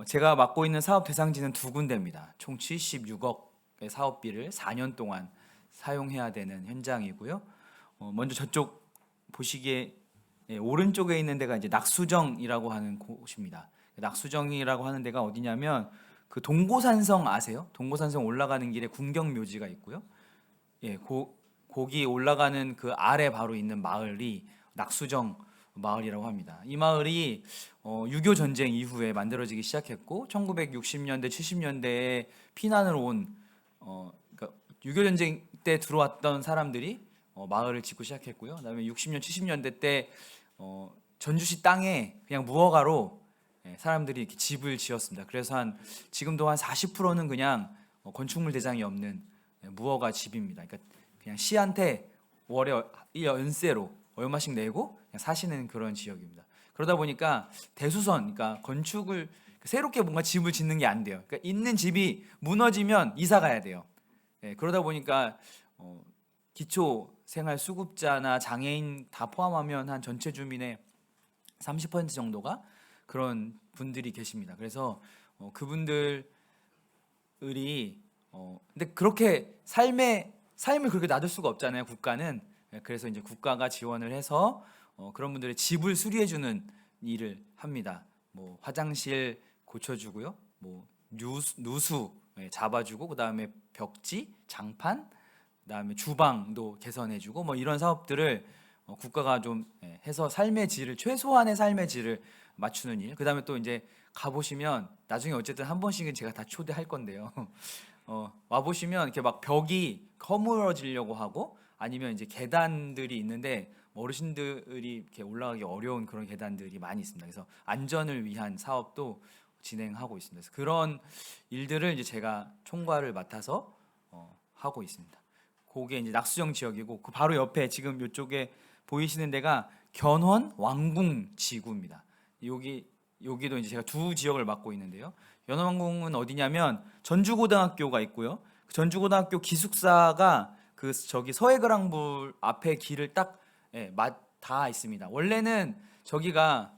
제가 맡고 있는 사업 대상지는 두 군데입니다. 총 76억의 사업비를 4년 동안 사용해야 되는 현장이고요. 먼저 저쪽 보시기에 오른쪽에 있는 데가 이제 낙수정이라고 하는 곳입니다. 낙수정이라고 하는 데가 어디냐면 그 동고산성 아세요? 동고산성 올라가는 길에 궁경묘지가 있고요. 거기 올라가는 그 아래 바로 있는 마을이 낙수정 마을이라고 합니다. 이 마을이 6.25 전쟁 이후에 만들어지기 시작했고 1960년대 70년대에 피난을 온 그러니까 6.25 전쟁 때 들어왔던 사람들이 마을을 짓고 시작했고요. 그다음에 60년 70년대 때 전주시 땅에 그냥 무허가로 사람들이 이렇게 집을 지었습니다. 그래서 지금도 한 40%는 그냥 건축물 대장이 없는 무허가 집입니다. 그러니까 그냥 시한테 월에 연세로 얼마씩 내고 그냥 사시는 그런 지역입니다. 그러다 보니까 대수선, 그러니까 건축을 새롭게 뭔가 집을 짓는 게 안 돼요. 그러니까 있는 집이 무너지면 이사 가야 돼요. 그러다 보니까 기초 생활 수급자나 장애인 다 포함하면 한 전체 주민의 30% 정도가 그런 분들이 계십니다. 그래서 그분들이 근데 그렇게 삶을 그렇게 놔둘 수가 없잖아요. 국가는. 그래서 이제 국가가 지원을 해서 그런 분들의 집을 수리해주는 일을 합니다. 뭐 화장실 고쳐주고요, 뭐 누수 잡아주고, 그 다음에 벽지, 장판, 그 다음에 주방도 개선해주고, 뭐 이런 사업들을 국가가 좀 해서 삶의 질을 최소한의 삶의 질을 맞추는 일. 그 다음에 또 이제 가보시면 나중에 어쨌든 한 번씩은 제가 다 초대할 건데요. 와 보시면 이렇게 막 벽이 허물어지려고 하고 아니면 이제 계단들이 있는데 어르신들이 이렇게 올라가기 어려운 그런 계단들이 많이 있습니다. 그래서 안전을 위한 사업도 진행하고 있습니다. 그래서 그런 일들을 이제 제가 총괄을 맡아서 하고 있습니다. 그게 이제 낙수정 지역이고 그 바로 옆에 지금 이쪽에 보이시는 데가 견원 왕궁 지구입니다. 여기도 이제 제가 두 지역을 맡고 있는데요. 연원왕궁은 어디냐면 전주고등학교가 있고요. 그 전주고등학교 기숙사가 그 저기 서해그랑불 앞에 길을 딱 다 있습니다. 원래는 저기가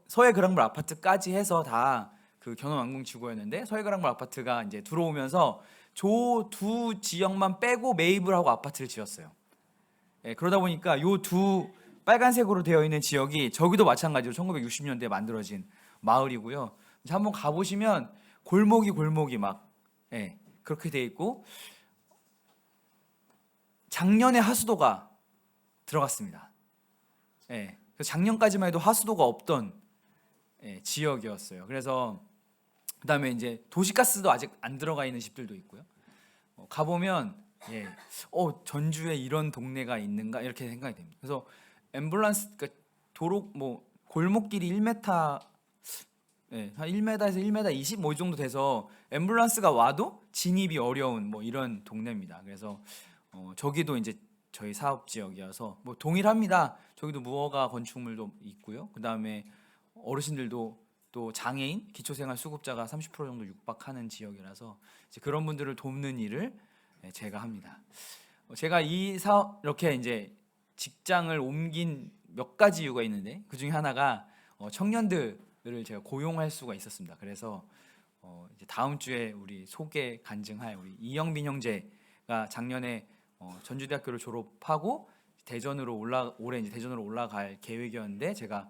서해그랑불 아파트까지 해서 다 그 견원왕궁 지구였는데 서해그랑불 아파트가 이제 들어오면서 저 두 지역만 빼고 매입을 하고 아파트를 지었어요. 그러다 보니까 요 두 빨간색으로 되어 있는 지역이 저기도 마찬가지로 1960년대에 만들어진 마을이고요. 이제 한번 가보시면 골목이 막 그렇게 돼 있고 작년에 하수도가 들어갔습니다. 그래서 작년까지만 해도 하수도가 없던 지역이었어요. 그래서 그다음에 이제 도시가스도 아직 안 들어가 있는 집들도 있고요. 가보면 전주에 이런 동네가 있는가 이렇게 생각이 됩니다. 그래서 앰뷸런스 그러니까 도로 뭐 골목길이 1m 한 1m에서 1m 20 뭐 이 정도 돼서 앰뷸런스가 와도 진입이 어려운 뭐 이런 동네입니다. 그래서 저기도 이제 저희 사업 지역이어서 뭐 동일합니다. 저기도 무허가 건축물도 있고요. 그다음에 어르신들도 또 장애인, 기초생활 수급자가 30% 정도 육박하는 지역이라서 이제 그런 분들을 돕는 일을 제가 합니다. 제가 이 사업 이렇게 이제 직장을 옮긴 몇 가지 이유가 있는데 그 중에 하나가 청년들을 제가 고용할 수가 있었습니다. 그래서 이제 다음 주에 우리 소개 간증할 우리 이영빈 형제가 작년에 전주대학교를 졸업하고 올해 이제 대전으로 올라갈 계획이었는데 제가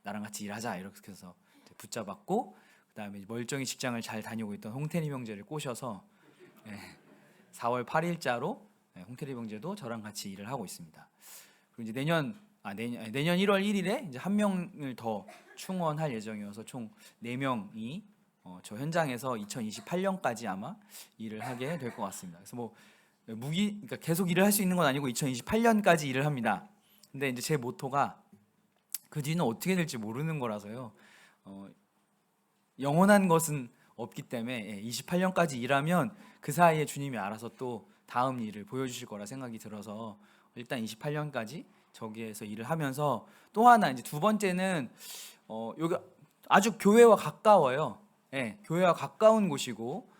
나랑 같이 일하자 이렇게 해서 붙잡았고 그다음에 멀쩡히 직장을 잘 다니고 있던 홍태림 형제를 꼬셔서 4월 8일자로 홍태림 형제도 저랑 같이 일을 하고 있습니다. 그리고 이제 내년 1월 1일에 이제 한 명을 더 충원할 예정이어서 총 4명이 저 현장에서 2028년까지 아마 일을 하게 될 것 같습니다. 그래서 뭐 그러니까 계속 일을 할 수 있는 건 아니고 2028년까지 일을 합니다. 근데 이제 제 모토가 그 뒤는 어떻게 될지 모르는 거라서요. 영원한 것은 없기 때문에 28년까지 일하면 그 사이에 주님이 알아서 또 다음 일을 보여주실 거라 생각이 들어서 일단 28년까지 저기에서 일을 하면서 또 하나 이제 두 번째는 여기 아주 교회와 가까워요. 교회와 가까운 곳이고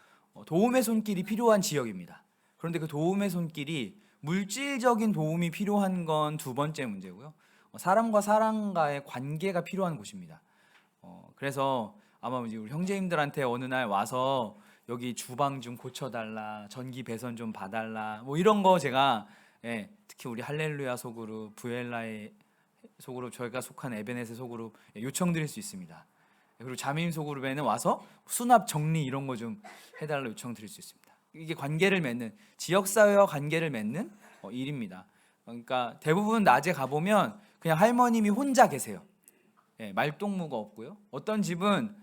도움의 손길이 필요한 지역입니다. 그런데 그 도움의 손길이 물질적인 도움이 필요한 건 두 번째 문제고요. 사람과 사람과의 관계가 필요한 곳입니다. 그래서 아마 이제 우리 형제님들한테 어느 날 와서 여기 주방 좀 고쳐달라, 전기 배선 좀 봐달라, 뭐 이런 거 제가 특히 우리 할렐루야 소그룹, 부엘라의 소그룹, 저희가 속한 에베넷의 소그룹 요청드릴 수 있습니다. 그리고 자매님 소그룹에는 와서 수납 정리 이런 거 좀 해달라 요청드릴 수 있습니다. 이게 관계를 맺는, 지역사회와 관계를 맺는 일입니다. 그러니까 대부분 낮에 가보면 그냥 할머님이 혼자 계세요. 말동무가 없고요. 어떤 집은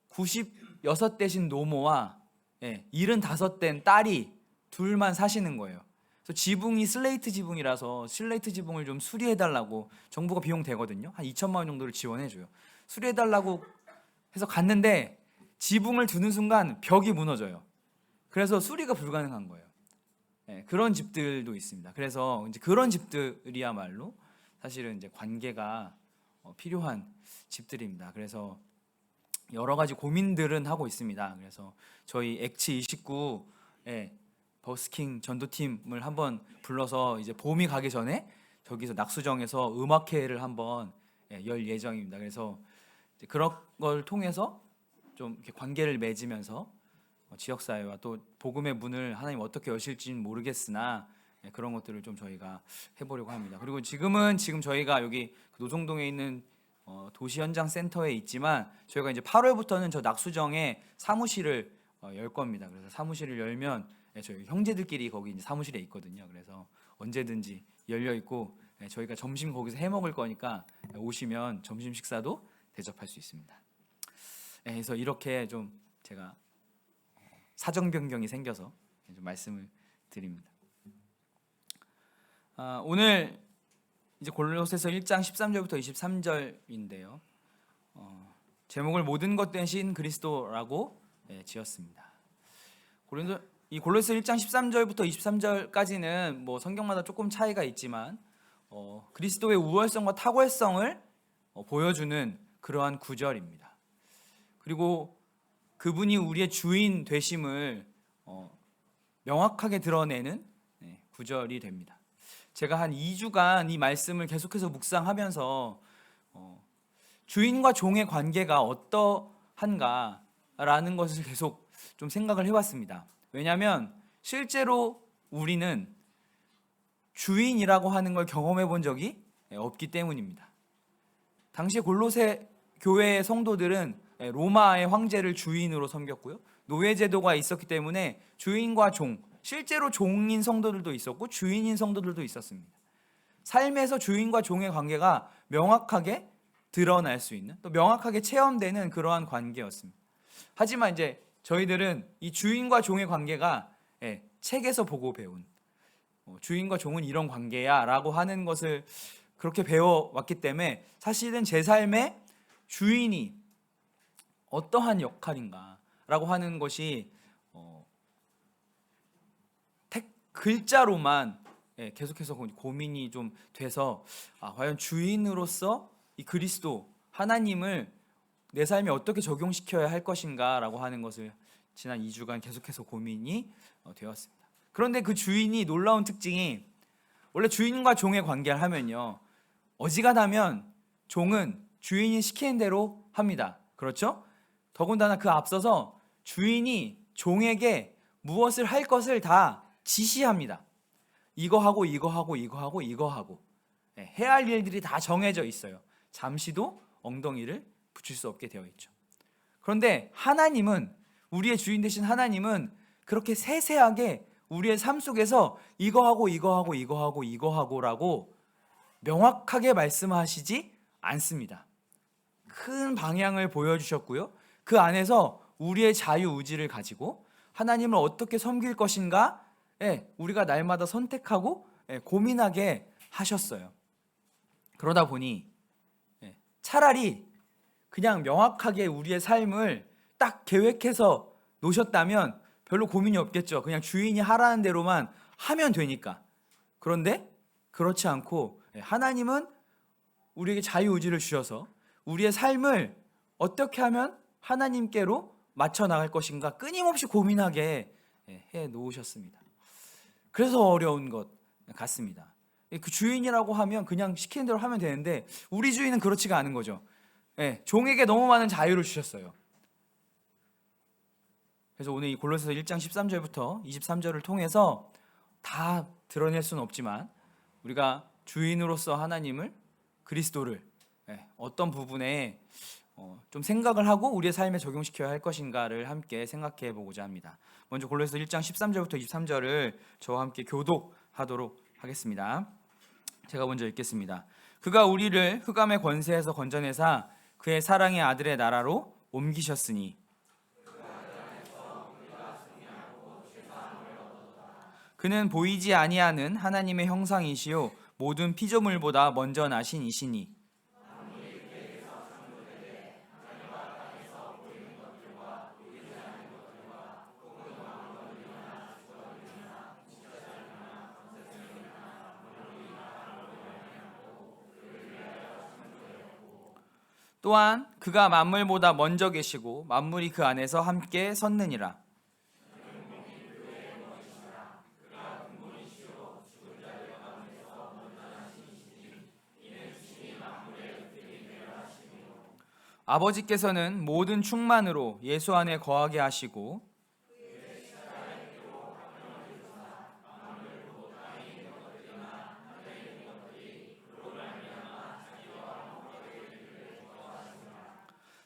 96대신 노모와 75된 딸이 둘만 사시는 거예요. 그래서 지붕이 슬레이트 지붕이라서 슬레이트 지붕을 좀 수리해달라고 정부가 비용 되거든요. 한 2천만 원 정도를 지원해줘요. 수리해달라고 해서 갔는데 지붕을 두는 순간 벽이 무너져요. 그래서 수리가 불가능한 거예요. 그런 집들도 있습니다. 그래서 이제 그런 집들이야말로 사실은 이제 관계가 필요한 집들입니다. 그래서 여러 가지 고민들은 하고 있습니다. 그래서 저희 엑치 29의 버스킹 전도팀을 한번 불러서 이제 봄이 가기 전에 저기서 낙수정에서 음악회를 한번 열 예정입니다. 그래서 이제 그런 걸 통해서 좀 이렇게 관계를 맺으면서 지역사회와 또 복음의 문을 하나님 어떻게 여실지는 모르겠으나 그런 것들을 좀 저희가 해보려고 합니다. 그리고 지금 저희가 여기 노정동에 있는 도시현장센터에 있지만 저희가 이제 8월부터는 저 낙수정에 사무실을 열 겁니다. 그래서 사무실을 열면 저희 형제들끼리 거기 이제 사무실에 있거든요. 그래서 언제든지 열려 있고 저희가 점심 거기서 해 먹을 거니까 오시면 점심 식사도 대접할 수 있습니다. 그래서 이렇게 좀 제가 사정 변경이 생겨서 좀 말씀을 드립니다. 오늘 이제 골로새서 1장 13절부터 23절인데요. 제목을 모든 것 대신 그리스도라고 지었습니다. 이 골로새 1장 13절부터 23절까지는 뭐 성경마다 조금 차이가 있지만 그리스도의 우월성과 탁월성을 보여주는 그러한 구절입니다. 그리고 그분이 우리의 주인 되심을 명확하게 드러내는 구절이 됩니다. 제가 한 2주간 이 말씀을 계속해서 묵상하면서 주인과 종의 관계가 어떠한가라는 것을 계속 좀 생각을 해봤습니다. 왜냐하면 실제로 우리는 주인이라고 하는 걸 경험해 본 적이 없기 때문입니다. 당시 골로새 교회의 성도들은 로마의 황제를 주인으로 섬겼고요. 노예제도가 있었기 때문에 주인과 종, 실제로 종인 성도들도 있었고 주인인 성도들도 있었습니다. 삶에서 주인과 종의 관계가 명확하게 드러날 수 있는, 또 명확하게 체험되는 그러한 관계였습니다. 하지만 이제 저희들은 이 주인과 종의 관계가 책에서 보고 배운 주인과 종은 이런 관계야 라고 하는 것을 그렇게 배워왔기 때문에 사실은 제 삶에 주인이 어떠한 역할인가 라고 하는 것이 글자로만 계속해서 고민이 좀 돼서 과연 주인으로서 이 그리스도 하나님을 내 삶에 어떻게 적용시켜야 할 것인가 라고 하는 것을 지난 2주간 계속해서 고민이 되었습니다. 그런데 그 주인이 놀라운 특징이, 원래 주인과 종의 관계를 하면요, 어지간하면 종은 주인이 시키는 대로 합니다. 그렇죠? 더군다나 그 앞서서 주인이 종에게 무엇을 할 것을 다 지시합니다. 이거 하고 이거 하고 이거 하고 이거 하고 해야 할 일들이 다 정해져 있어요. 잠시도 엉덩이를 붙일 수 없게 되어 있죠. 그런데 하나님은, 우리의 주인 되신 하나님은 그렇게 세세하게 우리의 삶 속에서 이거 하고 이거 하고 이거 하고 이거 하고라고 명확하게 말씀하시지 않습니다. 큰 방향을 보여주셨고요. 그 안에서 우리의 자유의지를 가지고 하나님을 어떻게 섬길 것인가 우리가 날마다 선택하고 고민하게 하셨어요. 그러다 보니 차라리 그냥 명확하게 우리의 삶을 딱 계획해서 놓으셨다면 별로 고민이 없겠죠. 그냥 주인이 하라는 대로만 하면 되니까. 그런데 그렇지 않고 하나님은 우리에게 자유의지를 주셔서 우리의 삶을 어떻게 하면 하나님께로 맞춰 나갈 것인가 끊임없이 고민하게 해 놓으셨습니다. 그래서 어려운 것 같습니다. 그 주인이라고 하면 그냥 시키는 대로 하면 되는데 우리 주인은 그렇지가 않은 거죠. 종에게 너무 많은 자유를 주셨어요. 그래서 오늘 이 골로새서 1장 13절부터 23절을 통해서 다 드러낼 수는 없지만 우리가 주인으로서 하나님을, 그리스도를 어떤 부분에 좀 생각을 하고 우리의 삶에 적용시켜야 할 것인가를 함께 생각해 보고자 합니다. 먼저 골로새서 1장 13절부터 23절을 저와 함께 교독하도록 하겠습니다. 제가 먼저 읽겠습니다. 그가 우리를 흑암의 권세에서 건져내사 그의 사랑의 아들의 나라로 옮기셨으니 그는 보이지 아니하는 하나님의 형상이시요 모든 피조물보다 먼저 나신 이시니 또한 그가 만물보다 먼저 계시고 만물이 그 안에서 함께 섰느니라. 아버지께서는 모든 충만으로 예수 안에 거하게 하시고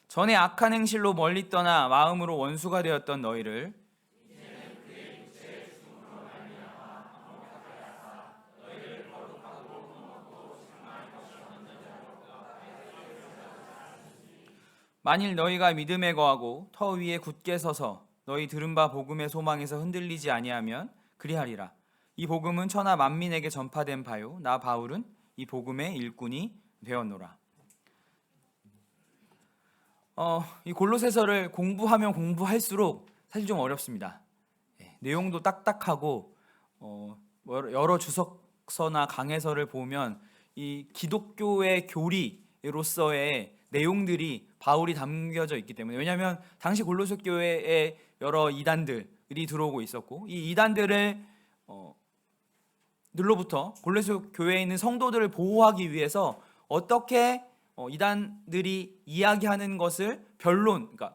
전에 악한 행실로 멀리 떠나 마음으로 원수가 되었던 너희를 만일 너희가 믿음에 거하고 터 위에 굳게 서서 너희 들은 바 복음의 소망에서 흔들리지 아니하면 그리하리라. 이 복음은 천하 만민에게 전파된 바요 나 바울은 이 복음의 일꾼이 되었노라. 이 골로새서를 공부하면 공부할수록 사실 좀 어렵습니다. 내용도 딱딱하고 여러 주석서나 강해서를 보면 이 기독교의 교리로서의 내용들이 바울이 담겨져 있기 때문에, 왜냐하면 당시 골로새 교회에 여러 이단들이 들어오고 있었고 이 이단들을 들로부터 골로새 교회에 있는 성도들을 보호하기 위해서 어떻게 이단들이 이야기하는 것을 그러니까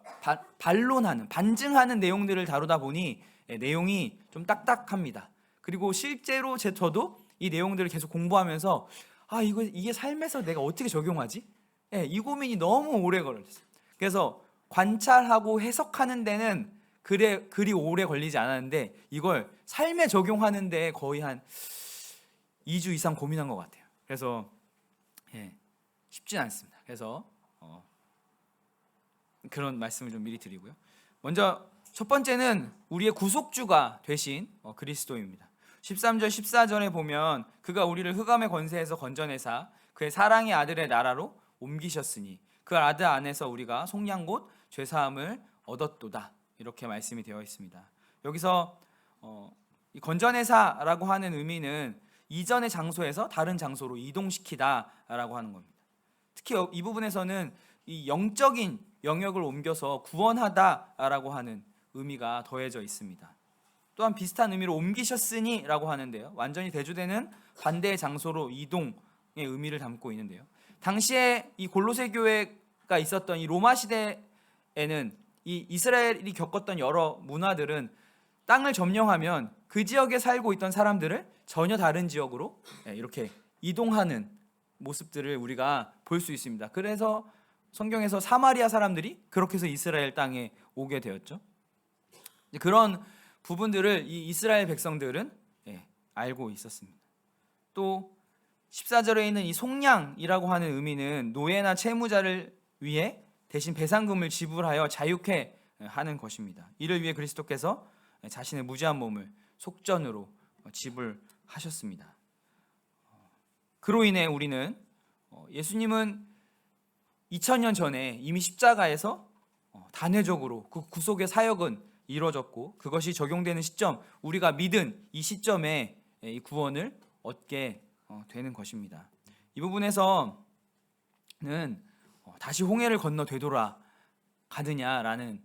반론하는, 반증하는 내용들을 다루다 보니 내용이 좀 딱딱합니다. 그리고 실제로 저도 이 내용들을 계속 공부하면서 이게 삶에서 내가 어떻게 적용하지? 이 고민이 너무 오래 걸렸어요. 그래서 관찰하고 해석하는 데는 그리 오래 걸리지 않았는데 이걸 삶에 적용하는 데 거의 한 2주 이상 고민한 것 같아요. 그래서 쉽지 않습니다. 그래서 그런 말씀을 좀 미리 드리고요. 먼저 첫 번째는 우리의 구속주가 되신 그리스도입니다. 13절 14절에 보면 그가 우리를 흑암의 권세에서 건져내사 그의 사랑의 아들의 나라로 옮기셨으니 그 아들 안에서 우리가 속량 곧 죄사함을 얻었도다, 이렇게 말씀이 되어 있습니다. 여기서 이 건져내사라고 하는 의미는 이전의 장소에서 다른 장소로 이동시키다라고 하는 겁니다. 특히 이 부분에서는 이 영적인 영역을 옮겨서 구원하다라고 하는 의미가 더해져 있습니다. 또한 비슷한 의미로 옮기셨으니 라고 하는데요, 완전히 대조되는 반대의 장소로 이동의 의미를 담고 있는데요, 당시에 이 골로새 교회가 있었던 이 로마 시대에는 이 이스라엘이 겪었던 여러 문화들은 땅을 점령하면 그 지역에 살고 있던 사람들을 전혀 다른 지역으로 이렇게 이동하는 모습들을 우리가 볼 수 있습니다. 그래서 성경에서 사마리아 사람들이 그렇게 해서 이스라엘 땅에 오게 되었죠. 그런 부분들을 이 이스라엘 백성들은 알고 있었습니다. 또 14절에 있는 이 속량이라고 하는 의미는 노예나 채무자를 위해 대신 배상금을 지불하여 자유케 하는 것입니다. 이를 위해 그리스도께서 자신의 무죄한 몸을 속전으로 지불하셨습니다. 그로 인해 우리는 예수님은 2000년 전에 이미 십자가에서 단회적으로 그 구속의 사역은 이루어졌고 그것이 적용되는 시점, 우리가 믿은 이 시점에 이 구원을 얻게 되는 것입니다. 이 부분에서는 다시 홍해를 건너 되돌아 가느냐라는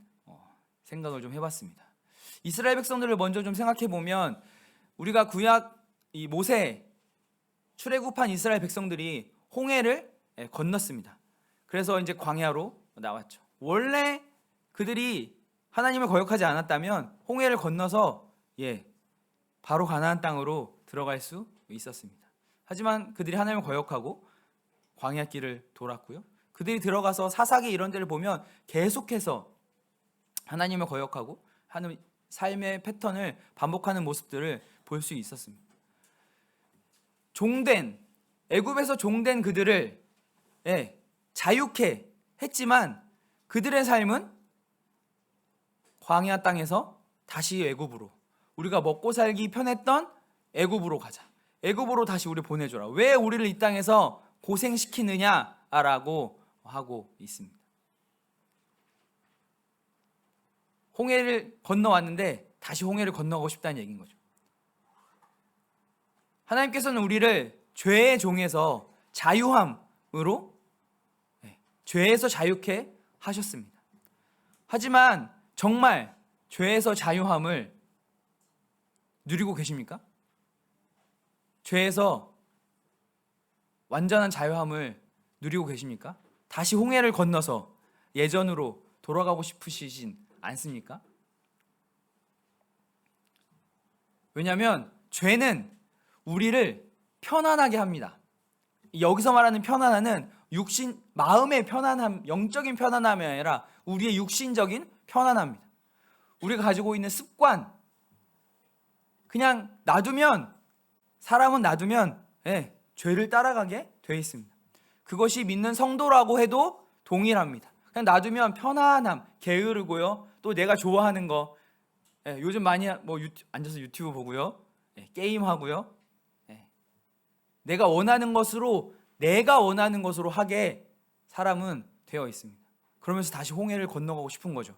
생각을 좀 해봤습니다. 이스라엘 백성들을 먼저 좀 생각해 보면 우리가 구약 이 모세 출애굽한 이스라엘 백성들이 홍해를 건넜습니다. 그래서 이제 광야로 나왔죠. 원래 그들이 하나님을 거역하지 않았다면 홍해를 건너서 바로 가나안 땅으로 들어갈 수 있었습니다. 하지만 그들이 하나님을 거역하고 광야길을 돌았고요. 그들이 들어가서 사사기 이런 데를 보면 계속해서 하나님을 거역하고 하는 삶의 패턴을 반복하는 모습들을 볼 수 있었습니다. 애굽에서 종된 그들을 자유케 했지만 그들의 삶은 광야 땅에서 다시 애굽으로, 우리가 먹고 살기 편했던 애굽으로 가자, 애굽으로 다시 우리 보내줘라, 왜 우리를 이 땅에서 고생시키느냐라고 하고 있습니다. 홍해를 건너왔는데 다시 홍해를 건너가고 싶다는 얘기인 거죠. 하나님께서는 우리를 죄의 종에서 자유함으로, 죄에서 자유케 하셨습니다. 하지만 정말 죄에서 자유함을 누리고 계십니까? 죄에서 완전한 자유함을 누리고 계십니까? 다시 홍해를 건너서 예전으로 돌아가고 싶으시진 않습니까? 왜냐하면 죄는 우리를 편안하게 합니다. 여기서 말하는 편안함은 마음의 편안함, 영적인 편안함이 아니라 우리의 육신적인 편안함입니다. 우리가 가지고 있는 습관, 그냥 사람은 놔두면 죄를 따라가게 되어 있습니다. 그것이 믿는 성도라고 해도 동일합니다. 그냥 놔두면 편안함, 게으르고요. 또 내가 좋아하는 거, 요즘 많이 앉아서 유튜브 보고요, 게임하고요, 내가 원하는 것으로 하게 사람은 되어 있습니다. 그러면서 다시 홍해를 건너가고 싶은 거죠.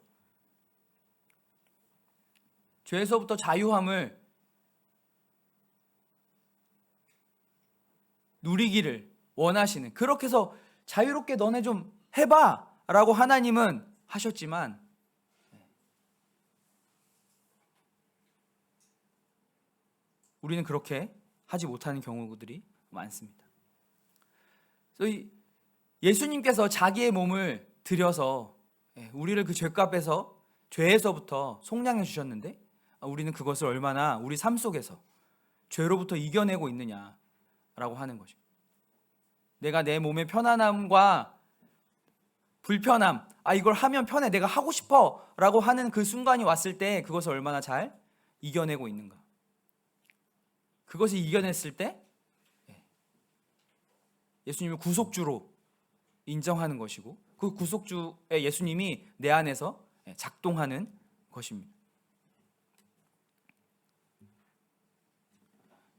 죄에서부터 자유함을 누리기를 원하시는, 그렇게 해서 자유롭게 너네 좀 해봐 라고 하나님은 하셨지만 우리는 그렇게 하지 못하는 경우들이 많습니다. 그래서 예수님께서 자기의 몸을 들여서 우리를 그 죄값에서, 죄에서부터 속량해 주셨는데 우리는 그것을 얼마나 우리 삶 속에서 죄로부터 이겨내고 있느냐라고 하는 것입니다. 내가 내 몸의 편안함과 불편함, 이걸 하면 편해, 내가 하고 싶어 라고 하는 그 순간이 왔을 때 그것을 얼마나 잘 이겨내고 있는가. 그것을 이겨냈을 때 예수님을 구속주로 인정하는 것이고, 그 구속주의 예수님이 내 안에서 작동하는 것입니다.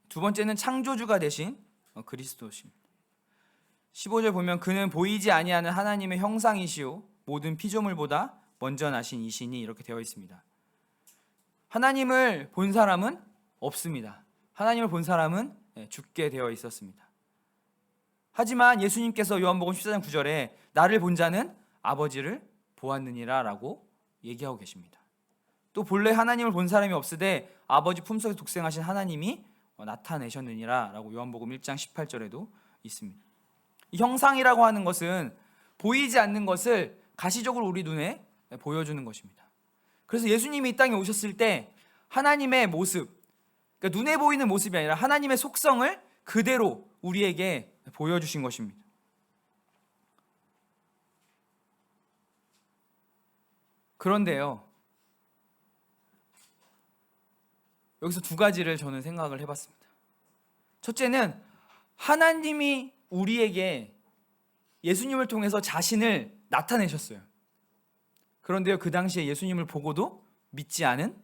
두 번째는 창조주가 되신 그리스도십니다. 15절 보면 그는 보이지 아니하는 하나님의 형상이시오 모든 피조물보다 먼저 나신 이시니, 이렇게 되어 있습니다. 하나님을 본 사람은 없습니다. 하나님을 본 사람은 죽게 되어 있었습니다. 하지만 예수님께서 요한복음 14장 9절에 나를 본 자는 아버지를 보았느니라 라고 얘기하고 계십니다. 또 본래 하나님을 본 사람이 없으되 아버지 품속에 독생하신 하나님이 나타내셨느니라 라고 요한복음 1장 18절에도 있습니다. 이 형상이라고 하는 것은 보이지 않는 것을 가시적으로 우리 눈에 보여주는 것입니다. 그래서 예수님이 이 땅에 오셨을 때 하나님의 모습, 그러니까 눈에 보이는 모습이 아니라 하나님의 속성을 그대로 우리에게 보여주신 것입니다. 그런데요, 여기서 두 가지를 저는 생각을 해봤습니다. 첫째는 하나님이 우리에게 예수님을 통해서 자신을 나타내셨어요. 그런데요, 그 당시에 예수님을 보고도 믿지 않은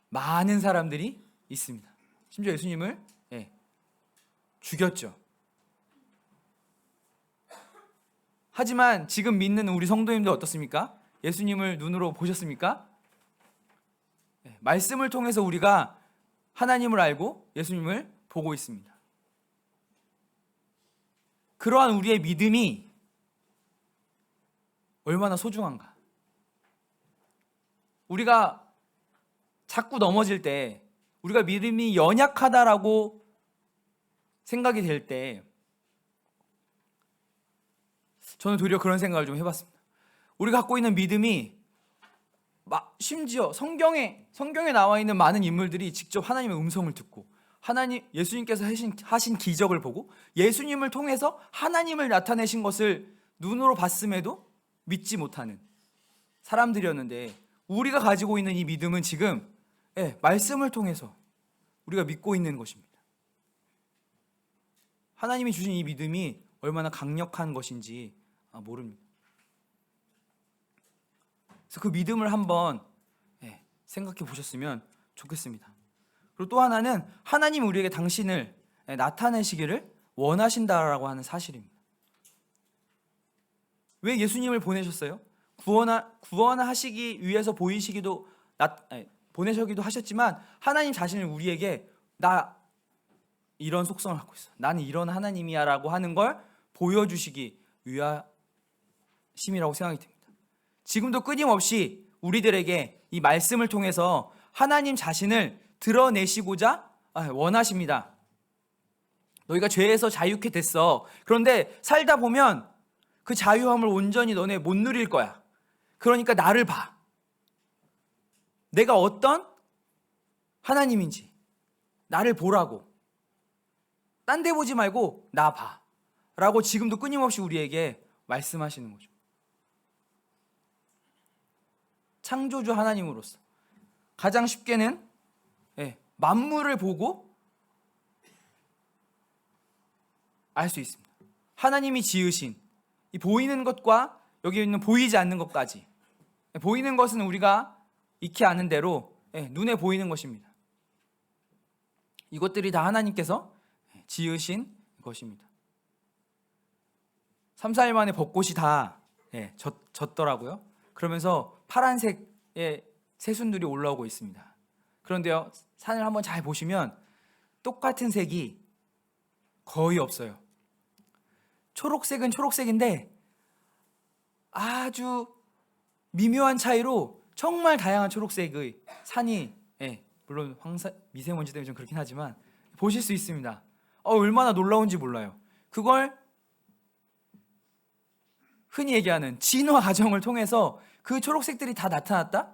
많은 사람들이 있습니다. 심지어 예수님을 죽였죠. 하지만 지금 믿는 우리 성도님들 어떻습니까? 예수님을 눈으로 보셨습니까? 말씀을 통해서 우리가 하나님을 알고 예수님을 보고 있습니다. 그러한 우리의 믿음이 얼마나 소중한가. 우리가 자꾸 넘어질 때, 우리가 믿음이 연약하다라고 생각이 될 때 저는 도리어 그런 생각을 좀 해봤습니다. 우리가 갖고 있는 믿음이 심지어 성경에 나와 있는 많은 인물들이 직접 하나님의 음성을 듣고 예수님께서 하신 기적을 보고 예수님을 통해서 하나님을 나타내신 것을 눈으로 봤음에도 믿지 못하는 사람들이었는데, 우리가 가지고 있는 이 믿음은 지금 말씀을 통해서 우리가 믿고 있는 것입니다. 하나님이 주신 이 믿음이 얼마나 강력한 것인지 모릅니다. 그래서 그 믿음을 한번 생각해 보셨으면 좋겠습니다. 그리고 또 하나는 하나님이 우리에게 당신을 나타내시기를 원하신다라고 하는 사실입니다. 왜 예수님을 보내셨어요? 구원하시기 위해서 보내시기도 하셨지만, 하나님 자신을 우리에게 나 이런 속성을 갖고 있어, 나는 이런 하나님이야 라고 하는 걸 보여주시기 위하심이라고 생각이 듭니다. 지금도 끊임없이 우리들에게 이 말씀을 통해서 하나님 자신을 드러내시고자 원하십니다. 너희가 죄에서 자유케 됐어. 그런데 살다 보면 그 자유함을 온전히 너네 못 누릴 거야. 그러니까 나를 봐. 내가 어떤 하나님인지 나를 보라고. 딴 데 보지 말고 나 봐 라고 지금도 끊임없이 우리에게 말씀하시는 거죠. 창조주 하나님으로서 가장 쉽게는 만물을 보고 알 수 있습니다. 하나님이 지으신 이 보이는 것과 여기 있는 보이지 않는 것까지, 보이는 것은 우리가 익히 아는 대로 눈에 보이는 것입니다. 이것들이 다 하나님께서 지으신 것입니다. 3, 4일 만에 벚꽃이 다 졌더라고요. 그러면서 파란색의 새순들이 올라오고 있습니다. 그런데요, 산을 한번 잘 보시면 똑같은 색이 거의 없어요. 초록색은 초록색인데 아주 미묘한 차이로 정말 다양한 초록색의 산이, 물론 미세먼지 때문에 좀 그렇긴 하지만 보실 수 있습니다. 얼마나 놀라운지 몰라요. 그걸 흔히 얘기하는 진화 과정을 통해서 그 초록색들이 다 나타났다?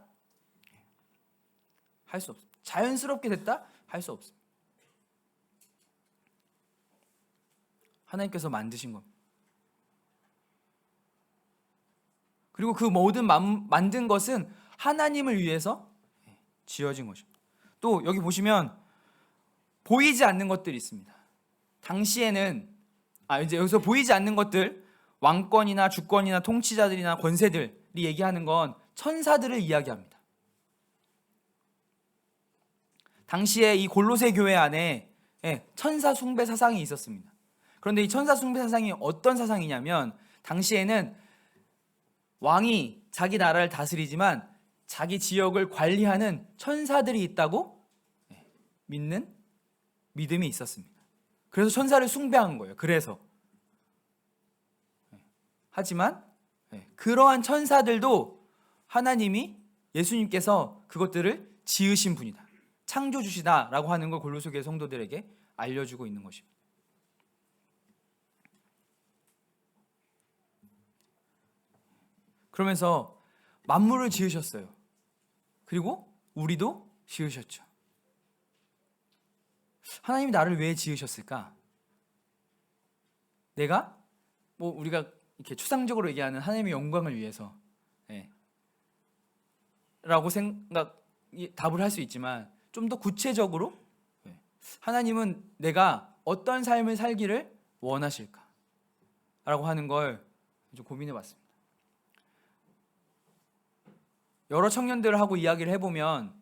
할 수 없습니다. 자연스럽게 됐다? 할 수 없습니다. 하나님께서 만드신 겁니다. 그리고 그 모든 만든 것은 하나님을 위해서 지어진 것입니다. 또 여기 보시면 보이지 않는 것들이 있습니다. 당시에는 이제 여기서 보이지 않는 것들, 왕권이나 주권이나 통치자들이나 권세들이 얘기하는 건 천사들을 이야기합니다. 당시에 이 골로새 교회 안에 천사 숭배 사상이 있었습니다. 그런데 이 천사 숭배 사상이 어떤 사상이냐면, 당시에는 왕이 자기 나라를 다스리지만 자기 지역을 관리하는 천사들이 있다고 믿는 믿음이 있었습니다. 그래서 천사를 숭배한 거예요. 그래서 하지만 그러한 천사들도 하나님이, 예수님께서 그것들을 지으신 분이다, 창조주시다라고 하는 걸 골로새 교회 성도들에게 알려주고 있는 것입니다. 그러면서 만물을 지으셨어요. 그리고 우리도 지으셨죠. 하나님이 나를 왜 지으셨을까? 내가 우리가 이렇게 추상적으로 얘기하는 하나님의 영광을 위해서 라고 답을 할 수 있지만, 좀 더 구체적으로 하나님은 내가 어떤 삶을 살기를 원하실까? 라고 하는 걸 좀 고민해 봤습니다. 여러 청년들하고 이야기를 해보면,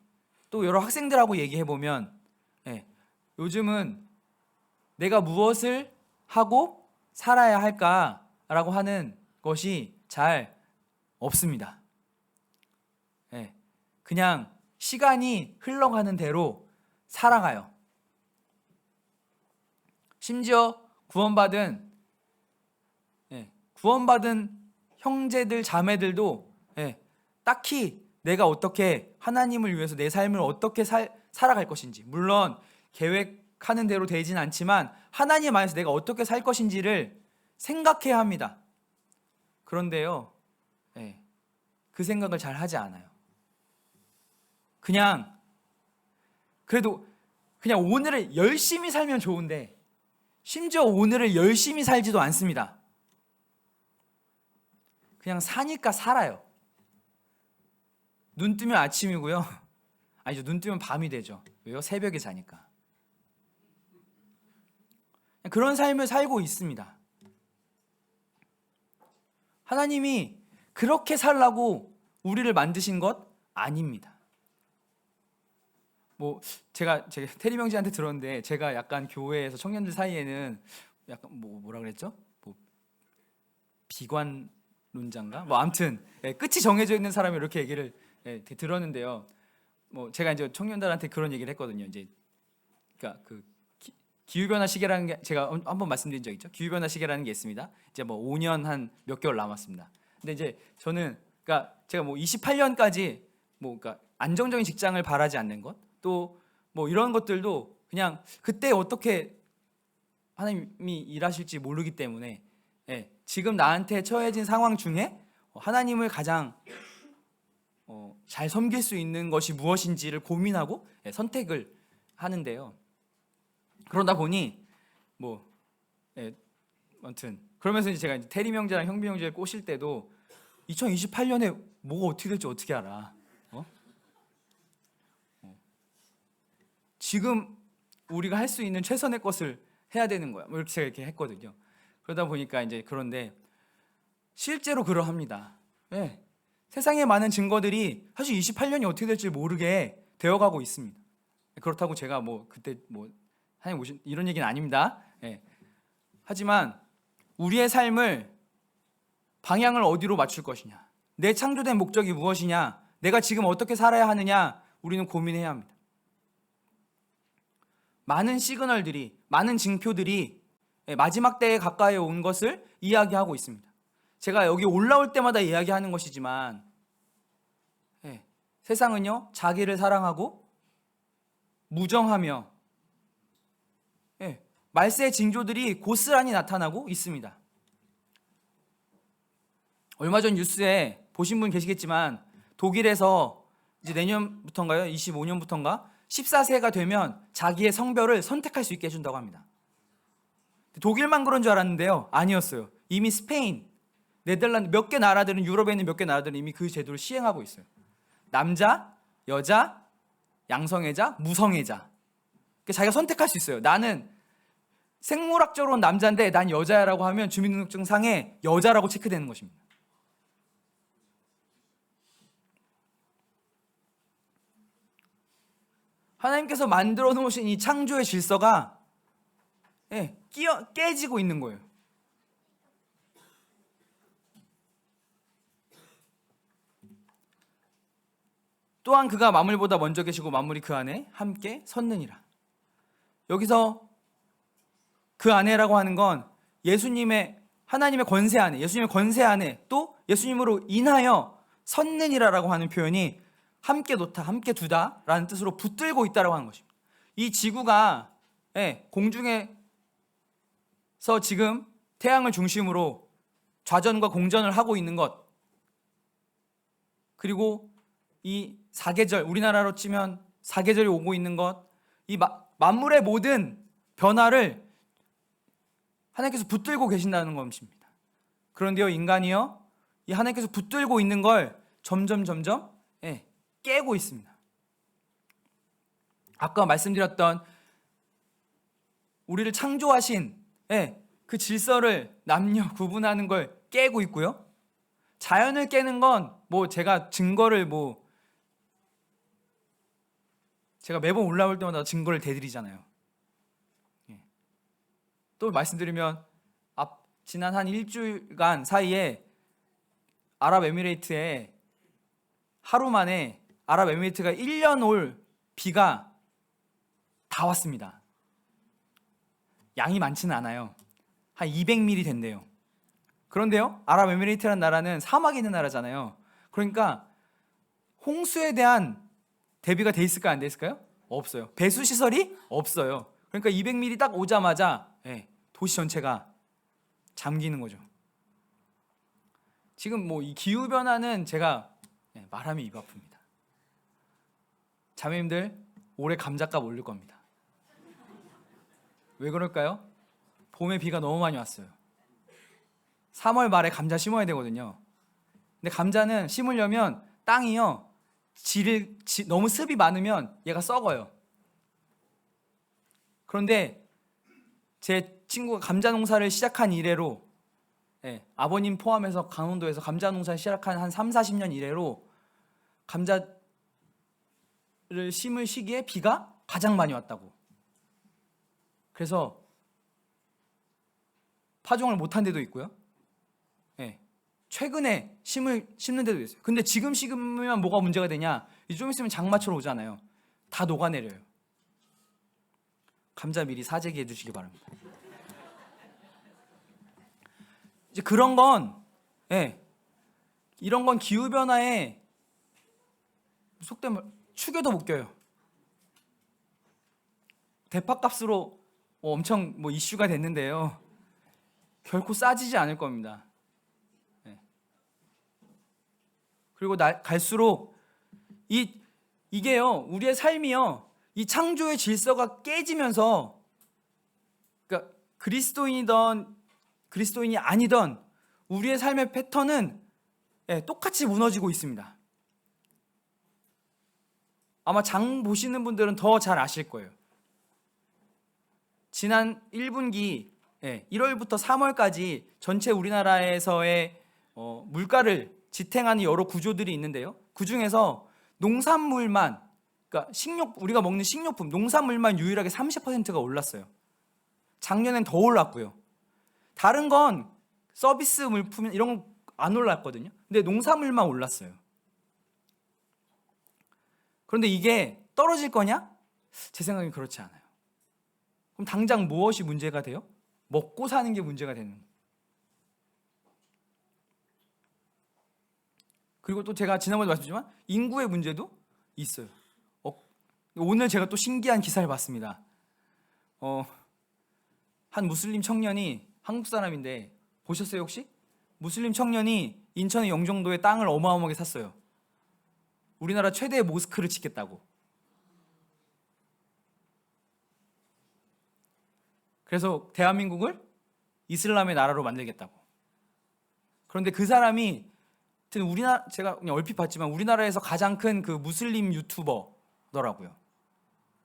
또 여러 학생들하고 얘기해보면, 요즘은 내가 무엇을 하고 살아야 할까라고 하는 것이 잘 없습니다. 그냥 시간이 흘러가는 대로 살아가요. 심지어 구원받은 형제들, 자매들도 딱히 내가 어떻게 하나님을 위해서 내 삶을 어떻게 살아갈 것인지, 물론 계획하는 대로 되진 않지만 하나님 안에서 내가 어떻게 살 것인지를 생각해야 합니다. 그런데요, 예, 그 생각을 잘 하지 않아요. 그래도 그냥 오늘을 열심히 살면 좋은데 심지어 오늘을 열심히 살지도 않습니다. 그냥 사니까 살아요. 눈 뜨면 아침이고요. 아니죠, 눈 뜨면 밤이 되죠. 왜요? 새벽에 자니까. 그런 삶을 살고 있습니다. 하나님이 그렇게 살라고 우리를 만드신 것 아닙니다. 제가 테리 형제한테 들었는데, 제가 약간 교회에서 청년들 사이에는 약간 뭐라 그랬죠? 비관론자인가? 아무튼 끝이 정해져 있는 사람이 이렇게 얘기를 들었는데요. 제가 이제 청년들한테 그런 얘기를 했거든요. 이제 그러니까 기후변화 시계라는 게, 제가 한번 말씀드린 적 있죠. 기후변화 시계라는 게 있습니다. 이제 5년 한 몇 개월 남았습니다. 근데 이제 저는 그러니까 제가 28년까지 그러니까 안정적인 직장을 바라지 않는 것, 또 이런 것들도 그냥 그때 어떻게 하나님이 일하실지 모르기 때문에, 지금 나한테 처해진 상황 중에 하나님을 가장 잘 섬길 수 있는 것이 무엇인지를 고민하고 선택을 하는데요. 그러다 보니 아무튼 그러면서 이제 제가 테리 형제랑 형비 형제를 꼬실 때도 2028년에 뭐가 어떻게 될지 어떻게 알아? 지금 우리가 할 수 있는 최선의 것을 해야 되는 거야. 이렇게 제가 이렇게 했거든요. 그러다 보니까 이제, 그런데 실제로 그러합니다. 세상에 많은 증거들이 사실 28년이 어떻게 될지 모르게 되어가고 있습니다. 그렇다고 제가 그때 하나님 오신 이런 얘기는 아닙니다. 하지만 우리의 삶을 방향을 어디로 맞출 것이냐, 내 창조된 목적이 무엇이냐, 내가 지금 어떻게 살아야 하느냐, 우리는 고민해야 합니다. 많은 시그널들이, 많은 징표들이 마지막 때에 가까이 온 것을 이야기하고 있습니다. 제가 여기 올라올 때마다 이야기하는 것이지만, 세상은요, 자기를 사랑하고 무정하며 말세의 징조들이 고스란히 나타나고 있습니다. 얼마 전 뉴스에 보신 분 계시겠지만, 독일에서 이제 내년부터인가요? 25년부터인가? 14세가 되면 자기의 성별을 선택할 수 있게 해준다고 합니다. 독일만 그런 줄 알았는데요, 아니었어요. 이미 스페인, 네덜란드 몇 개 나라들은, 유럽에 있는 몇 개 나라들은 이미 그 제도를 시행하고 있어요. 남자, 여자, 양성애자, 무성애자. 자기가 선택할 수 있어요. 나는 생물학적으로는 남자인데 난 여자라고 하면 주민등록증상에 여자라고 체크되는 것입니다. 하나님께서 만들어 놓으신 이 창조의 질서가 깨지고 있는 거예요. 또한 그가 만물보다 먼저 계시고 만물이 그 안에 함께 섰느니라. 여기서 그 안에라고 하는 건 하나님의 권세 안에, 예수님의 권세 안에, 또 예수님으로 인하여 섰느니라라고 하는 표현이 함께 놓다, 함께 두다 라는 뜻으로 붙들고 있다라고 하는 것입니다. 이 지구가 공중에서 지금 태양을 중심으로 좌전과 공전을 하고 있는 것, 그리고 이 사계절, 우리나라로 치면 사계절이 오고 있는 것, 이 만물의 모든 변화를 하나님께서 붙들고 계신다는 것입니다. 그런데요, 인간이요, 이 하나님께서 붙들고 있는 걸 점점 깨고 있습니다. 아까 말씀드렸던 우리를 창조하신 그 질서를 남녀 구분하는 걸 깨고 있고요. 자연을 깨는 건 제가 증거를 제가 매번 올라올 때마다 증거를 대드리잖아요. 또 말씀드리면 지난 한 일주일간 사이에 아랍에미레이트에 하루 만에 아랍에미레이트가 1년 올 비가 다 왔습니다. 양이 많지는 않아요. 한 200mm 된대요. 그런데요, 아랍에미레이트라는 나라는 사막에 있는 나라잖아요. 그러니까 홍수에 대한 대비가 돼 있을까요? 안 돼 있을까요? 없어요. 배수 시설이 없어요. 그러니까 200mm 딱 오자마자 도시 전체가 잠기는 거죠. 지금 뭐 이 기후 변화는 제가 말하면 입 아픕니다. 자매님들 올해 감자값 올릴 겁니다. 왜 그럴까요? 봄에 비가 너무 많이 왔어요. 3월 말에 감자 심어야 되거든요. 근데 감자는 심으려면 땅이요 너무 습이 많으면 얘가 썩어요. 그런데 제 친구가 감자 농사를 시작한 이래로 아버님 포함해서 강원도에서 감자 농사를 시작한 한 3, 40년 이래로 감자를 심을 시기에 비가 가장 많이 왔다고. 그래서 파종을 못한 데도 있고요. 최근에 심는 데도 있어요. 근데 지금 심으면 뭐가 문제가 되냐? 좀 있으면 장마철 오잖아요. 다 녹아내려요. 감자 미리 사재기 해주시기 바랍니다. 이제 그런 건, 이런 건 기후 변화에 속된 말 축에도 못 껴요. 대파값으로 엄청 이슈가 됐는데요. 결코 싸지지 않을 겁니다. 그리고 갈수록 이게요 우리의 삶이요 이 창조의 질서가 깨지면서, 그러니까 그리스도인이 아니던 우리의 삶의 패턴은 똑같이 무너지고 있습니다. 아마 장 보시는 분들은 더 잘 아실 거예요. 지난 1분기 1월부터 3월까지 전체 우리나라에서의 물가를 지탱하는 여러 구조들이 있는데요. 그 중에서 농산물만, 그러니까 우리가 먹는 식료품, 농산물만 유일하게 30%가 올랐어요. 작년엔 더 올랐고요. 다른 건 서비스 물품 이런 건 안 올랐거든요. 근데 농산물만 올랐어요. 그런데 이게 떨어질 거냐? 제 생각엔 그렇지 않아요. 그럼 당장 무엇이 문제가 돼요? 먹고 사는 게 문제가 되는 거예요. 그리고 또 제가 지난번에 말씀드렸지만 인구의 문제도 있어요. 오늘 제가 또 신기한 기사를 봤습니다. 한 무슬림 청년이, 한국 사람인데 보셨어요 혹시? 무슬림 청년이 인천의 영종도에 땅을 어마어마하게 샀어요. 우리나라 최대의 모스크를 짓겠다고. 그래서 대한민국을 이슬람의 나라로 만들겠다고. 그런데 그 사람이 제가 그냥 얼핏 봤지만 우리나라에서 가장 큰 그 무슬림 유튜버더라고요.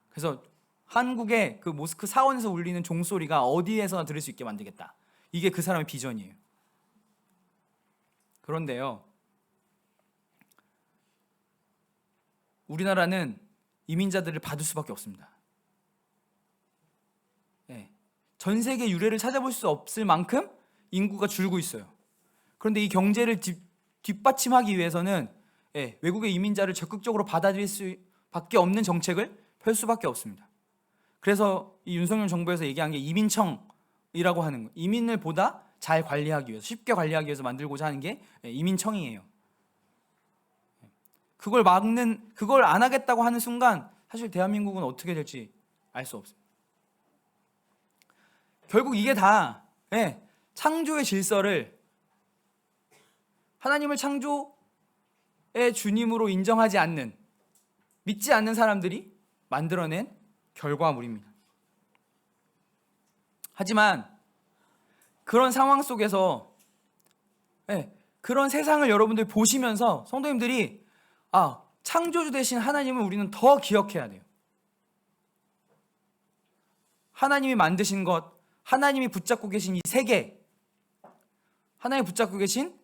그래서 한국의 그 모스크 사원에서 울리는 종소리가 어디에서나 들을 수 있게 만들겠다. 이게 그 사람의 비전이에요. 그런데요, 우리나라는 이민자들을 받을 수밖에 없습니다. 전 세계 유례를 찾아볼 수 없을 만큼 인구가 줄고 있어요. 그런데 이 경제를 뒷받침하기 위해서는 외국의 이민자를 적극적으로 받아들일 수밖에 없는 정책을 펼 수밖에 없습니다. 그래서 이 윤석열 정부에서 얘기한 게 이민청이라고 하는 거예요. 이민을 보다 잘 관리하기 위해서, 쉽게 관리하기 위해서 만들고자 하는 게 이민청이에요. 그걸 안 하겠다고 하는 순간 사실 대한민국은 어떻게 될지 알 수 없습니다. 결국 이게 다 창조의 질서를, 하나님을 창조의 주님으로 인정하지 않는, 믿지 않는 사람들이 만들어낸 결과물입니다. 하지만 그런 상황 속에서 그런 세상을 여러분들이 보시면서 성도님들이 창조주 되신 하나님을 우리는 더 기억해야 돼요. 하나님이 만드신 것, 하나님이 붙잡고 계신 이 세계, 하나님이 붙잡고 계신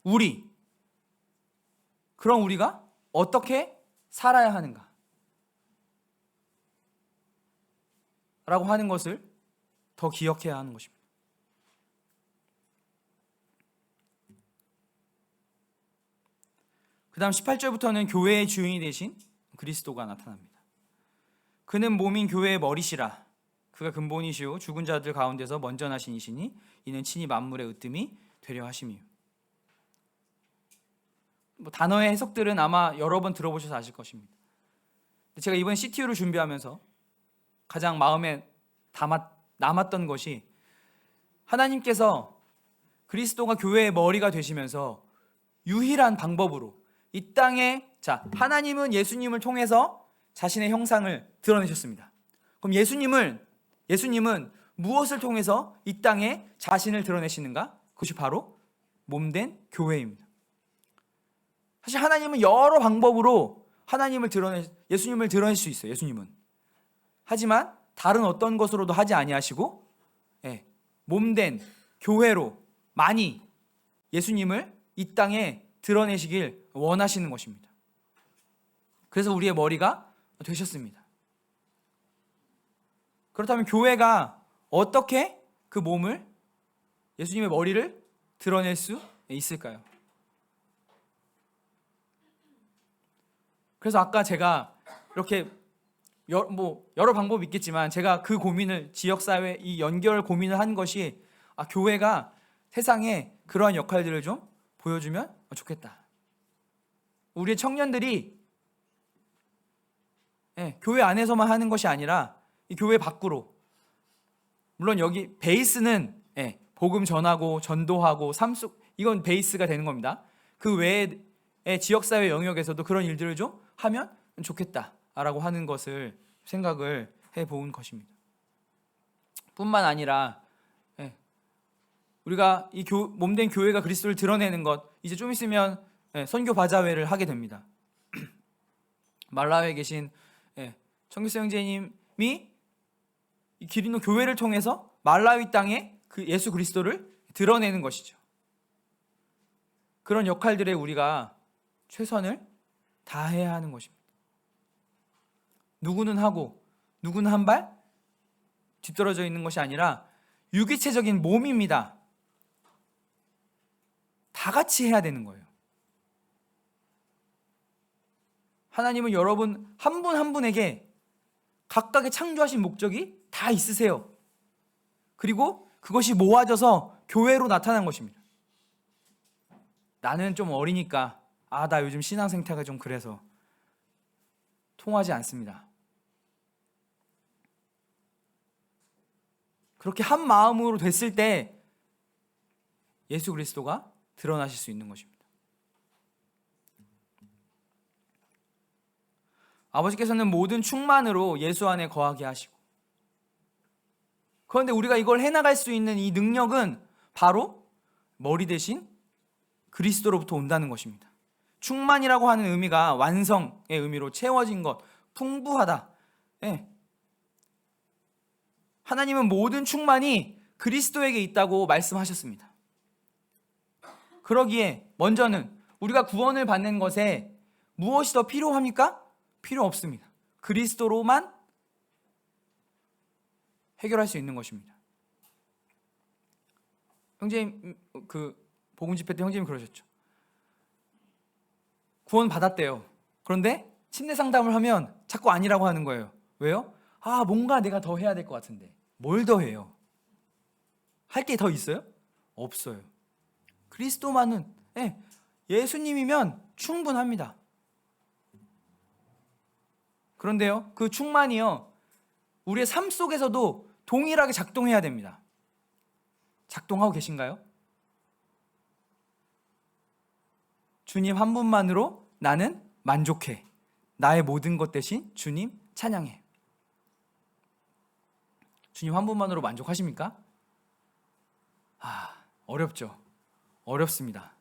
우리, 그럼 우리가 어떻게 살아야 하는가 라고 하는 것을 더 기억해야 하는 것입니다. 그 다음 18절부터는 교회의 주인이 되신 그리스도가 나타납니다. 그는 몸인 교회의 머리시라. 그가 근본이시오 죽은 자들 가운데서 먼저 나신 이시니 이는 친히 만물의 으뜸이 되려 하심이요. 단어의 해석들은 아마 여러 번 들어보셔서 아실 것입니다. 제가 이번 CTU를 준비하면서 가장 마음에 남았던 것이, 하나님께서 그리스도가 교회의 머리가 되시면서 유일한 방법으로 이 땅에, 자, 하나님은 예수님을 통해서 자신의 형상을 드러내셨습니다. 그럼 예수님은 무엇을 통해서 이 땅에 자신을 드러내시는가? 그것이 바로 몸된 교회입니다. 사실 하나님은 여러 방법으로 예수님을 드러낼 수 있어요. 예수님은. 하지만 다른 어떤 것으로도 하지 아니하시고, 몸된 교회로 많이 예수님을 이 땅에 드러내시길 원하시는 것입니다. 그래서 우리의 머리가 되셨습니다. 그렇다면 교회가 어떻게 그 몸을, 예수님의 머리를 드러낼 수 있을까요? 그래서 아까 제가 이렇게 여러 방법이 있겠지만 제가 그 고민을, 지역사회 이 연결 고민을 한 것이, 교회가 세상에 그러한 역할들을 좀 보여주면 좋겠다. 우리의 청년들이 교회 안에서만 하는 것이 아니라 이 교회 밖으로, 물론 여기 베이스는 복음 전하고 전도하고 이건 베이스가 되는 겁니다. 그 외에 지역사회 영역에서도 그런 일들을 좀 하면 좋겠다라고 하는 것을 생각을 해본 것입니다. 뿐만 아니라 우리가 이 몸된 교회가 그리스도를 드러내는 것, 이제 좀 있으면 선교 바자회를 하게 됩니다. 말라웨에 계신 청교수 형제님이 이 기린노 교회를 통해서 말라위 땅에 그 예수 그리스도를 드러내는 것이죠. 그런 역할들에 우리가 최선을 다해야 하는 것입니다. 누구는 하고 누구는 한 발 뒤떨어져 있는 것이 아니라 유기체적인 몸입니다. 다 같이 해야 되는 거예요. 하나님은 여러분 한 분 한 분에게 각각의 창조하신 목적이 다 있으세요. 그리고 그것이 모아져서 교회로 나타난 것입니다. 나는 좀 어리니까, 나 요즘 신앙 생태가 좀 그래서 통하지 않습니다. 그렇게 한 마음으로 됐을 때 예수 그리스도가 드러나실 수 있는 것입니다. 아버지께서는 모든 충만으로 예수 안에 거하게 하시고, 그런데 우리가 이걸 해나갈 수 있는 이 능력은 바로 머리 대신 그리스도로부터 온다는 것입니다. 충만이라고 하는 의미가 완성의 의미로 채워진 것, 풍부하다. 하나님은 모든 충만이 그리스도에게 있다고 말씀하셨습니다. 그러기에 먼저는 우리가 구원을 받는 것에 무엇이 더 필요합니까? 필요 없습니다. 그리스도로만 해결할 수 있는 것입니다. 형제님, 복음 집회 때 형제님이 그러셨죠. 구원 받았대요. 그런데 침례 상담을 하면 자꾸 아니라고 하는 거예요. 왜요? 뭔가 내가 더 해야 될 것 같은데. 뭘 더 해요? 할 게 더 있어요? 없어요. 그리스도만은, 예수님이면 충분합니다. 그런데요, 그 충만이요, 우리의 삶 속에서도 동일하게 작동해야 됩니다. 작동하고 계신가요? 주님 한 분만으로 나는 만족해. 나의 모든 것 대신 주님 찬양해. 주님 한 분만으로 만족하십니까? 어렵죠. 어렵습니다.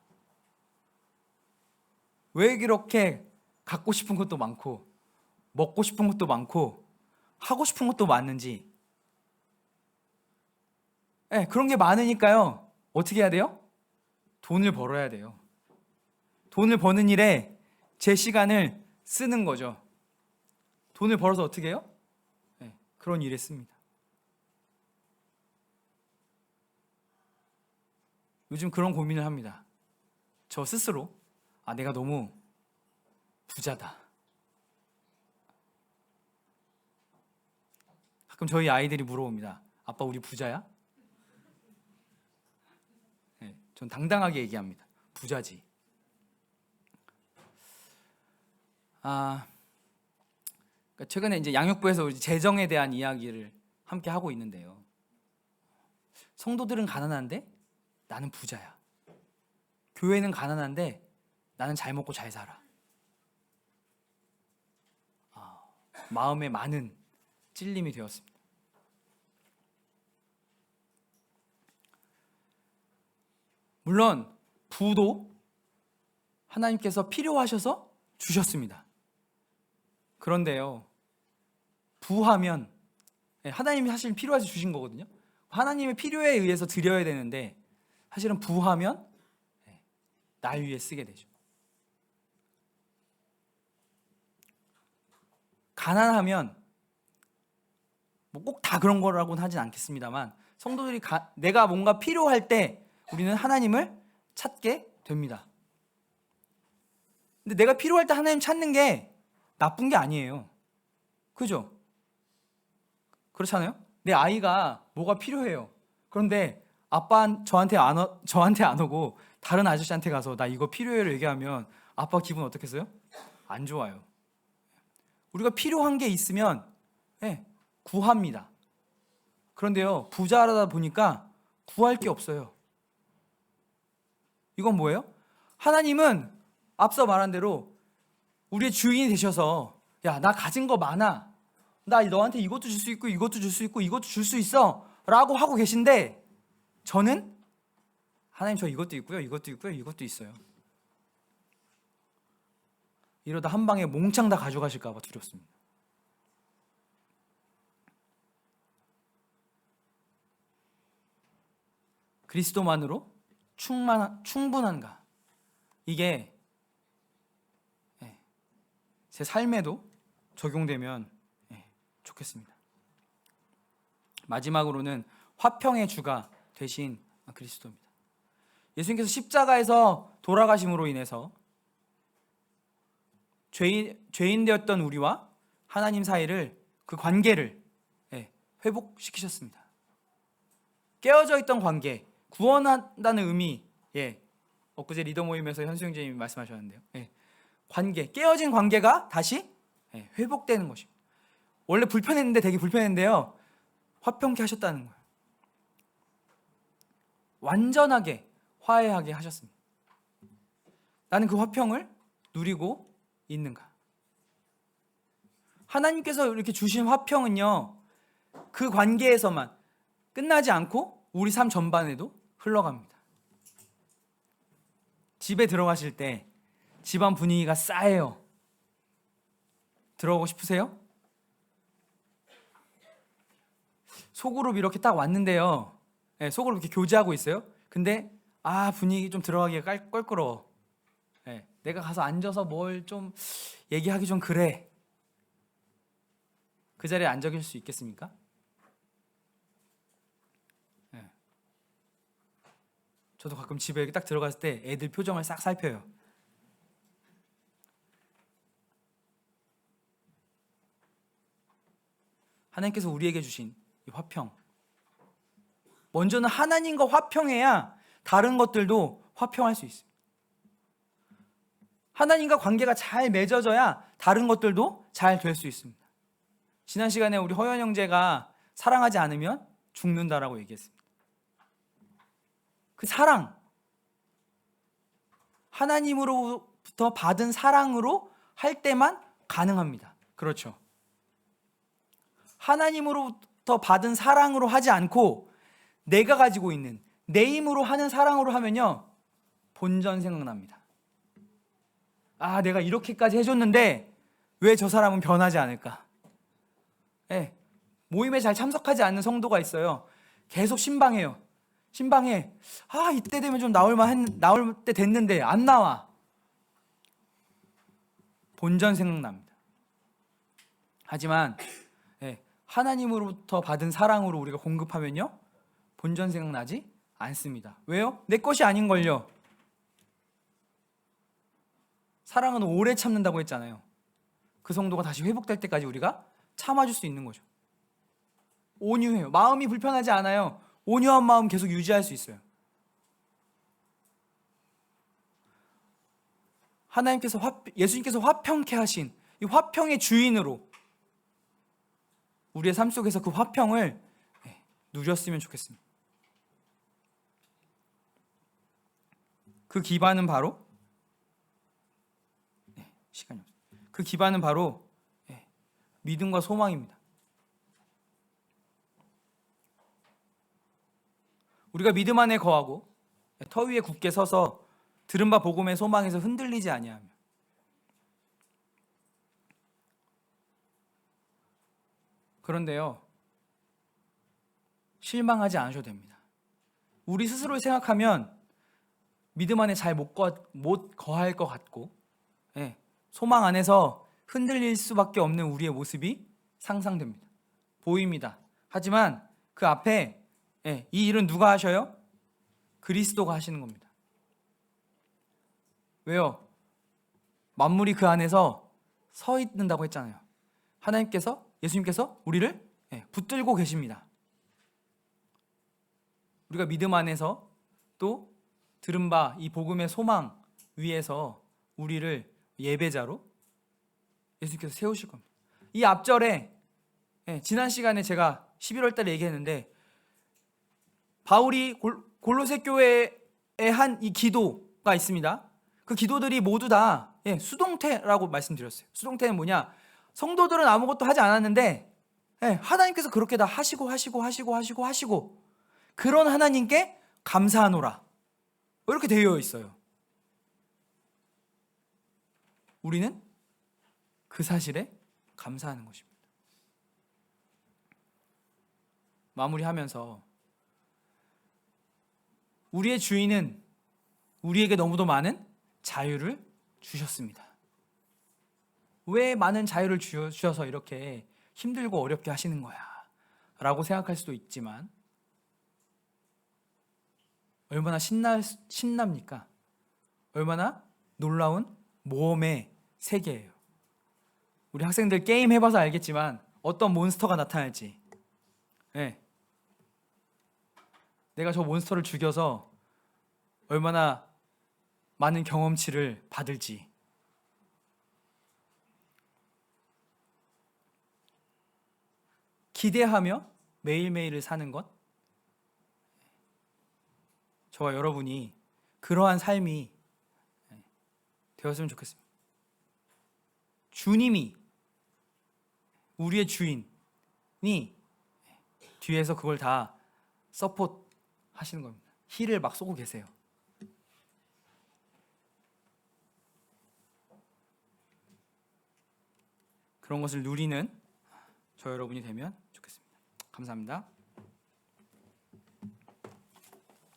왜 그렇게 갖고 싶은 것도 많고 먹고 싶은 것도 많고 하고 싶은 것도 많은지, 그런 게 많으니까요, 어떻게 해야 돼요? 돈을 벌어야 돼요. 돈을 버는 일에 제 시간을 쓰는 거죠. 돈을 벌어서 어떻게 해요? 그런 일에 씁니다. 요즘 그런 고민을 합니다. 저 스스로 내가 너무 부자다. 가끔 저희 아이들이 물어봅니다. 아빠 우리 부자야? 전 당당하게 얘기합니다. 부자지. 최근에 이제 양육부에서 재정에 대한 이야기를 함께 하고 있는데요. 성도들은 가난한데 나는 부자야. 교회는 가난한데 나는 잘 먹고 잘 살아. 마음에 많은 찔림이 되었습니다. 물론 부도 하나님께서 필요하셔서 주셨습니다. 그런데요, 부하면 하나님이 사실 필요해서 주신 거거든요. 하나님의 필요에 의해서 드려야 되는데 사실은 부하면 날 위해 쓰게 되죠. 가난하면 뭐 꼭 다 그런 거라고는 하진 않겠습니다만 성도들이 내가 뭔가 필요할 때 우리는 하나님을 찾게 됩니다. 근데 내가 필요할 때 하나님 찾는 게 나쁜 게 아니에요. 그죠? 그렇잖아요? 내 아이가 뭐가 필요해요. 그런데 아빠 저한테 안 오고 다른 아저씨한테 가서 나 이거 필요해를 얘기하면 아빠 기분 어떻겠어요? 안 좋아요. 우리가 필요한 게 있으면 구합니다. 그런데요, 부자라다 보니까 구할 게 없어요. 이건 뭐예요? 하나님은 앞서 말한 대로 우리의 주인이 되셔서 야, 나 가진 거 많아. 나 너한테 이것도 줄 수 있고 이것도 줄 수 있고 이것도 줄 수 있어 라고 하고 계신데 저는 하나님 저 이것도 있고요 이것도 있고요 이것도 있어요. 이러다 한 방에 몽창 다 가져가실까 봐 두렵습니다. 그리스도만으로 충분한가? 이게 제 삶에도 적용되면 좋겠습니다. 마지막으로는 화평의 주가 되신 그리스도입니다. 예수님께서 십자가에서 돌아가심으로 인해서 죄인 되었던 우리와 하나님 사이를 그 관계를 회복시키셨습니다. 깨어져 있던 관계, 구원한다는 의미, 엊그제 리더 모임에서 현수형제님이 말씀하셨는데요. 관계, 깨어진 관계가 다시 회복되는 것입니다. 원래 불편했는데 되게 불편했는데요, 화평케 하셨다는 거예요. 완전하게 화해하게 하셨습니다. 나는 그 화평을 누리고 있는가? 하나님께서 이렇게 주신 화평은요, 그 관계에서만 끝나지 않고 우리 삶 전반에도 흘러갑니다. 집에 들어가실 때 집안 분위기가 싸해요. 들어오고 싶으세요? 소그룹 이렇게 딱 왔는데요, 소그룹 이렇게 교제하고 있어요. 근데 분위기 좀 들어가기가 껄끄러워. 내가 가서 앉아서 뭘 좀 얘기하기 좀 그래. 그 자리에 앉아 계실 수 있겠습니까? 저도 가끔 집에 이렇게 딱 들어갔을 때 애들 표정을 싹 살펴요. 하나님께서 우리에게 주신 이 화평, 먼저는 하나님과 화평해야 다른 것들도 화평할 수 있습니다. 하나님과 관계가 잘 맺어져야 다른 것들도 잘 될 수 있습니다. 지난 시간에 우리 허연 형제가 사랑하지 않으면 죽는다라고 얘기했습니다. 그 사랑, 하나님으로부터 받은 사랑으로 할 때만 가능합니다. 그렇죠. 하나님으로부터 받은 사랑으로 하지 않고 내가 가지고 있는 내 힘으로 하는 사랑으로 하면요, 본전 생각납니다. 내가 이렇게까지 해줬는데 왜 저 사람은 변하지 않을까? 모임에 잘 참석하지 않는 성도가 있어요. 계속 신방해요. 신방해. 이때 되면 좀 나올 때 됐는데 안 나와. 본전 생각납니다. 하지만 하나님으로부터 받은 사랑으로 우리가 공급하면요, 본전 생각나지 않습니다. 왜요? 내 것이 아닌걸요. 사랑은 오래 참는다고 했잖아요. 그 성도가 다시 회복될 때까지 우리가 참아줄 수 있는 거죠. 온유해요. 마음이 불편하지 않아요. 온유한 마음 계속 유지할 수 있어요. 예수님께서 화평케 하신 이 화평의 주인으로 우리의 삶 속에서 그 화평을 누렸으면 좋겠습니다. 그 기반은 바로 시간이 없어요. 그 기반은 바로 믿음과 소망입니다. 우리가 믿음 안에 거하고 터 위에 굳게 서서 들은 바 복음의 소망에서 흔들리지 아니하며, 그런데요, 실망하지 않으셔도 됩니다. 우리 스스로를 생각하면 믿음 안에 잘 못 거할 것 같고, 소망 안에서 흔들릴 수밖에 없는 우리의 모습이 상상됩니다. 보입니다. 하지만 그 앞에 이 일은 누가 하셔요? 그리스도가 하시는 겁니다. 왜요? 만물이 그 안에서 서 있는다고 했잖아요. 하나님께서, 예수님께서 우리를 붙들고 계십니다. 우리가 믿음 안에서 또 들은 바 이 복음의 소망 위에서 우리를 예배자로 예수님께서 세우실 겁니다. 이 앞절에 지난 시간에 제가 11월 달에 얘기했는데, 바울이 골로새 교회에 한 이 기도가 있습니다. 그 기도들이 모두 다 수동태라고 말씀드렸어요. 수동태는 뭐냐? 성도들은 아무것도 하지 않았는데 하나님께서 그렇게 다 하시고 그런 하나님께 감사하노라, 이렇게 되어 있어요. 우리는 그 사실에 감사하는 것입니다. 마무리하면서, 우리의 주인은 우리에게 너무도 많은 자유를 주셨습니다. 왜 많은 자유를 주셔서 이렇게 힘들고 어렵게 하시는 거야? 라고 생각할 수도 있지만, 얼마나 신납니까? 얼마나 놀라운 모험의 세계예요. 우리 학생들 게임 해봐서 알겠지만 어떤 몬스터가 나타날지, 내가 저 몬스터를 죽여서 얼마나 많은 경험치를 받을지, 기대하며 매일매일을 사는 것, 저와 여러분이 그러한 삶이 되었으면 좋겠습니다. 주님이, 우리의 주인이 뒤에서 그걸 다 서포트 하시는 겁니다. 힐을 막 쏘고 계세요. 그런 것을 누리는 저 여러분이 되면 좋겠습니다. 감사합니다.